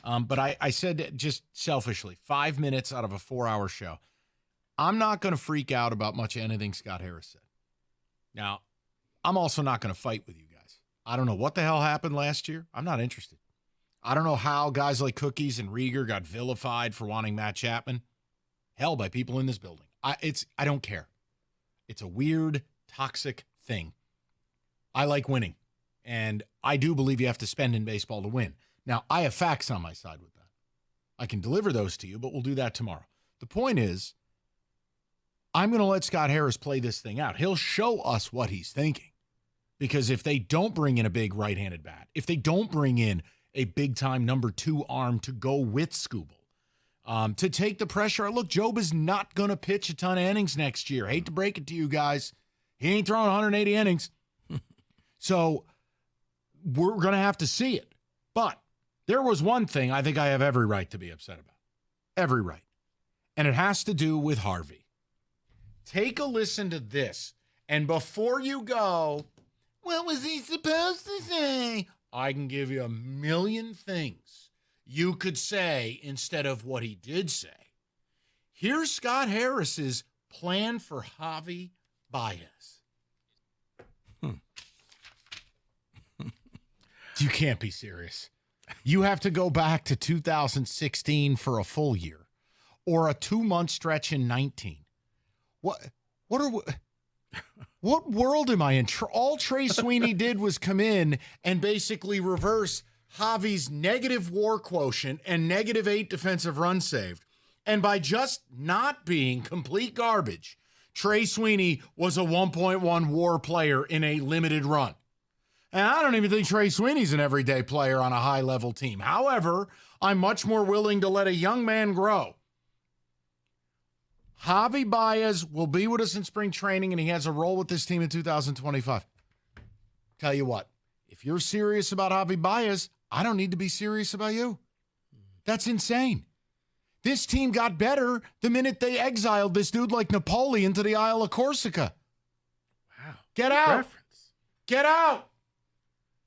But I said just selfishly, 5 minutes out of a 4-hour show, I'm not going to freak out about much of anything Scott Harris said. Now, I'm also not going to fight with you guys. I don't know what the hell happened last year. I'm not interested. I don't know how guys like Cookies and Rieger got vilified for wanting Matt Chapman. Hell, by people in this building. I don't care. It's a weird, toxic thing. I like winning, and I do believe you have to spend in baseball to win. Now, I have facts on my side with that. I can deliver those to you, but we'll do that tomorrow. The point is, I'm going to let Scott Harris play this thing out. He'll show us what he's thinking, because if they don't bring in a big right-handed bat, if they don't bring in a big-time number 2 arm to go with Skubal, to take the pressure out. Look, Job is not going to pitch a ton of innings next year. Hate to break it to you guys. He ain't throwing 180 innings. So we're going to have to see it. But there was one thing I think I have every right to be upset about. Every right. And it has to do with Harvey. Take a listen to this. And before you go, what was he supposed to say? I can give you a million things you could say instead of what he did say. Here's Scott Harris's plan for Javy Baez. You can't be serious. You have to go back to 2016 for a full year or a 2-month stretch in 19. What world am I in? All Trey Sweeney did was come in and basically reverse Javy's negative WAR quotient and -8 defensive runs saved. And by just not being complete garbage, Trey Sweeney was a 1.1 WAR player in a limited run. And I don't even think Trey Sweeney's an everyday player on a high-level team. However, I'm much more willing to let a young man grow. Javy Baez will be with us in spring training, and he has a role with this team in 2025. Tell you what, if you're serious about Javy Baez, I don't need to be serious about you. That's insane. This team got better the minute they exiled this dude like Napoleon to the Isle of Corsica. Wow. Get out. Reference. Get out.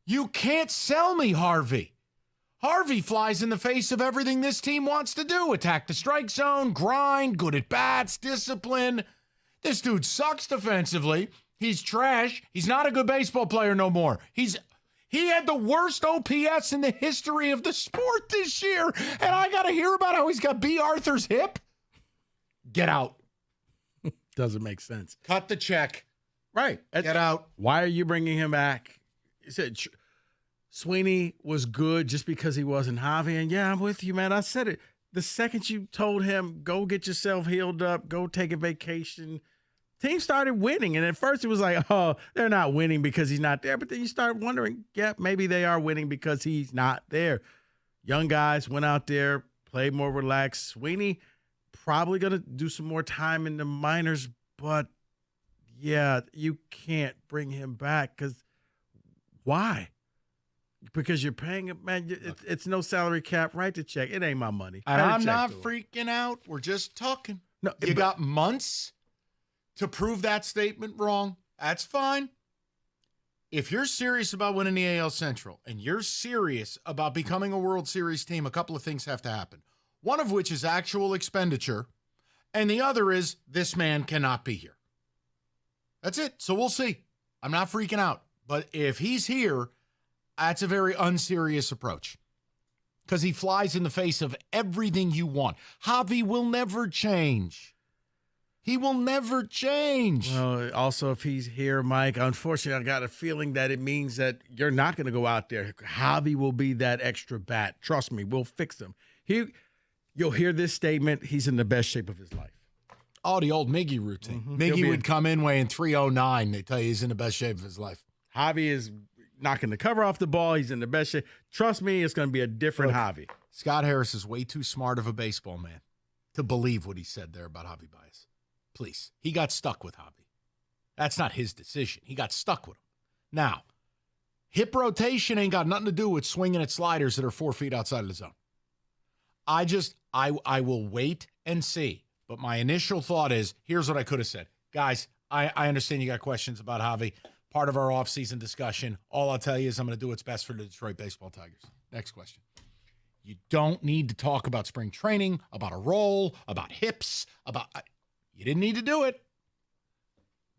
You can't sell me Harvey. Harvey flies in the face of everything this team wants to do. Attack the strike zone, grind, good at bats, discipline. This dude sucks defensively. He's trash. He's not a good baseball player no more. He had the worst OPS in the history of the sport this year, and I got to hear about how he's got B. Arthur's hip? Get out. Doesn't make sense. Cut the check. Right. Get out. Why are you bringing him back? You said Sweeney was good just because he wasn't Javy. And yeah, I'm with you, man. I said it. The second you told him, go get yourself healed up, go take a vacation, team started winning. And at first it was like, oh, they're not winning because he's not there. But then you start wondering, yeah, maybe they are winning because he's not there. Young guys went out there, played more relaxed. Sweeney probably going to do some more time in the minors. But, yeah, you can't bring him back because why? Because you're paying him, man. It's no salary cap, right to check. It ain't my money. And I'm not freaking out. We're just talking. No, you got months to prove that statement wrong. That's fine. If you're serious about winning the AL Central and you're serious about becoming a World Series team, a couple of things have to happen. One of which is actual expenditure, and the other is this man cannot be here. That's it. So we'll see. I'm not freaking out. But if he's here, that's a very unserious approach because he flies in the face of everything you want. Javy will never change. He will never change. Well, also, if he's here, Mike, unfortunately, I got a feeling that it means that you're not going to go out there. Javy will be that extra bat. Trust me, we'll fix him. You'll hear this statement. He's in the best shape of his life. Oh, the old Miggy routine. Mm-hmm. Miggy would come in weighing 309. They tell you he's in the best shape of his life. Javy is knocking the cover off the ball. He's in the best shape. Trust me, it's going to be a different Javy. Scott Harris is way too smart of a baseball man to believe what he said there about Javy Baez. Please. He got stuck with Javy. That's not his decision. He got stuck with him. Now, hip rotation ain't got nothing to do with swinging at sliders that are 4 feet outside of the zone. I will wait and see. But my initial thought is, here's what I could have said. Guys, I understand you got questions about Javy. Part of our offseason discussion. All I'll tell you is I'm going to do what's best for the Detroit Baseball Tigers. Next question. You don't need to talk about spring training, about a role, about hips, you didn't need to do it.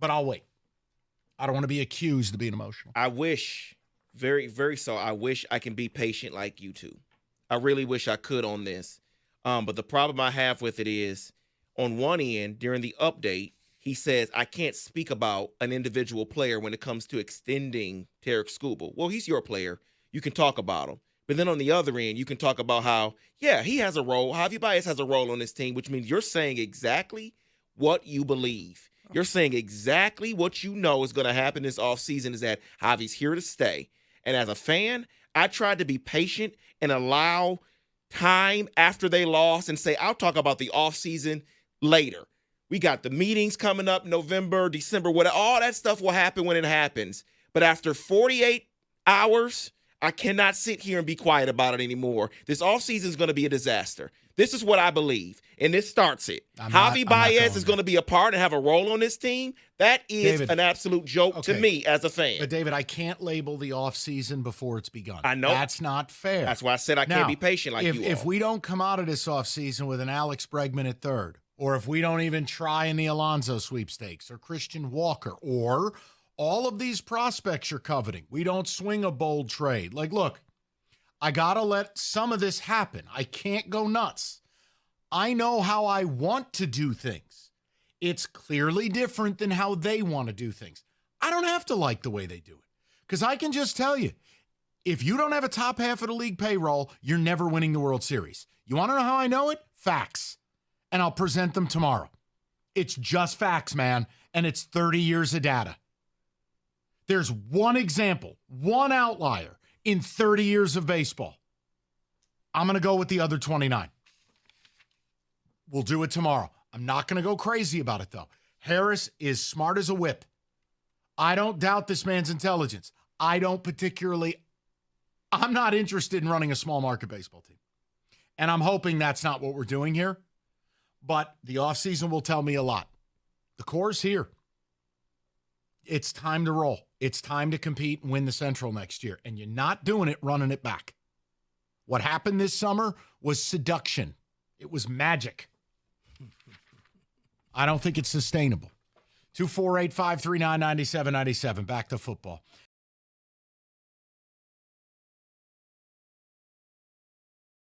But I'll wait. I don't want to be accused of being emotional. I wish, very, very so, I wish I can be patient like you two. I really wish I could on this. But the problem I have with it is, on one end, during the update, he says, I can't speak about an individual player when it comes to extending Tarek Skubal. Well, he's your player. You can talk about him. But then on the other end, you can talk about how, yeah, he has a role. Javy Baez has a role on this team, which means you're saying exactly what you believe. You're saying exactly what you know is going to happen this offseason is that Javy's here to stay. And as a fan, I tried to be patient and allow time after they lost and say, I'll talk about the offseason later. We got the meetings coming up November, December, whatever. All that stuff will happen when it happens. But after 48 hours, I cannot sit here and be quiet about it anymore. This offseason is going to be a disaster. This is what I believe, and this starts it. Javy Baez is going to be a part and have a role on this team. That is an absolute joke to me as a fan. But, David, I can't label the offseason before it's begun. I know. That's not fair. That's why I said I can't be patient like you are. If we don't come out of this offseason with an Alex Bregman at third, or if we don't even try in the Alonso sweepstakes or Christian Walker or all of these prospects you're coveting, we don't swing a bold trade. Like, look, I got to let some of this happen. I can't go nuts. I know how I want to do things. It's clearly different than how they want to do things. I don't have to like the way they do it because I can just tell you, if you don't have a top half of the league payroll, you're never winning the World Series. You want to know how I know it? Facts. And I'll present them tomorrow. It's just facts, man, and it's 30 years of data. There's one example, one outlier in 30 years of baseball. I'm going to go with the other 29. We'll do it tomorrow. I'm not going to go crazy about it, though. Harris is smart as a whip. I don't doubt this man's intelligence. I'm not interested in running a small market baseball team. And I'm hoping that's not what we're doing here. But the offseason will tell me a lot. The core's here. It's time to roll. It's time to compete and win the Central next year. And you're not doing it running it back. What happened this summer was seduction. It was magic. I don't think it's sustainable. 248-539-9797. Back to football.